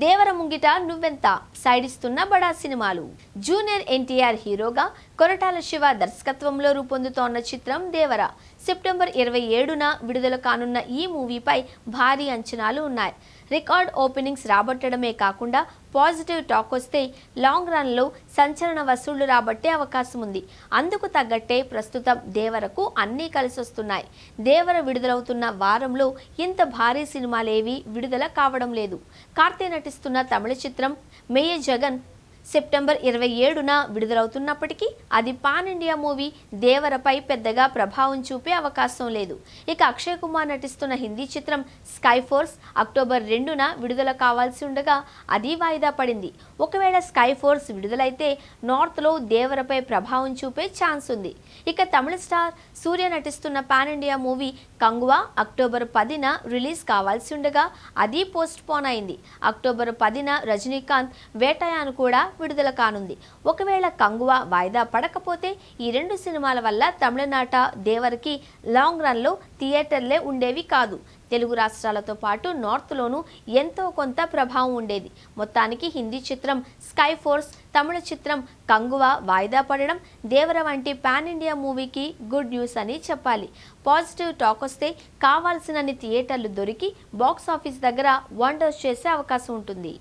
దేవర ముంగిట నువ్వెంత సైడ్ ఇస్తున్న బడా సినిమాలు. జూనియర్ ఎన్టీఆర్ హీరోగా కొరటాల శివ దర్శకత్వంలో రూపొందుతోన్న చిత్రం దేవర సెప్టెంబర్ 27న విడుదల కానున్న ఈ మూవీపై భారీ అంచనాలు ఉన్నాయి. రికార్డ్ ఓపెనింగ్స్ రాబట్టడమే కాకుండా పాజిటివ్ టాక్ వస్తే లాంగ్ రన్లో సంచలన వసూళ్లు రాబట్టే అవకాశం ఉంది. అందుకు తగ్గట్టే ప్రస్తుతం దేవరకు అన్నీ కలిసొస్తున్నాయి. దేవర విడుదలవుతున్న వారంలో ఇంత భారీ సినిమాలేవి విడుదల కావడం లేదు. కార్తీ నటిస్తున్న తమిళ చిత్రం మెయ్య జగన్ సెప్టెంబర్ 27న విడుదలవుతున్నప్పటికీ అది పాన్ ఇండియా మూవీ దేవరపై పెద్దగా ప్రభావం చూపే అవకాశం లేదు. ఇక అక్షయ్ కుమార్ నటిస్తున్న హిందీ చిత్రం స్కై ఫోర్స్ అక్టోబర్ 2న విడుదల కావాల్సి ఉండగా అది వాయిదా పడింది. ఒకవేళ స్కై ఫోర్స్ విడుదలైతే నార్త్లో దేవరపై ప్రభావం చూపే ఛాన్స్ ఉంది. ఇక తమిళ స్టార్ సూర్య నటిస్తున్న pan India movie Kanguva October 10న రిలీజ్ కావాల్సి ఉండగా అది పోస్ట్ పోన్ అయింది. అక్టోబర్ 10న రజనీకాంత్ వేటయాను కూడా విడుదల కానుంది. ఒకవేళ కంగువా వాయిదా పడకపోతే ఈ రెండు సినిమాల వల్ల తమిళనాట దేవరికి లాంగ్ రన్లో థియేటర్లే ఉండేవి కాదు. తెలుగు రాష్ట్రాలతో పాటు నార్త్లోనూ ఎంతో కొంత ప్రభావం ఉండేది. మొత్తానికి హిందీ చిత్రం స్కై ఫోర్స్, తమిళ చిత్రం కంగువా వాయిదా పడడం దేవర వంటి పాన్ ఇండియా మూవీకి గుడ్ న్యూస్ అని చెప్పాలి. పాజిటివ్ టాక్ వస్తే కావాల్సినన్ని థియేటర్లు దొరికి బాక్స్ ఆఫీస్ దగ్గర వండర్స్ చేసే అవకాశం ఉంటుంది.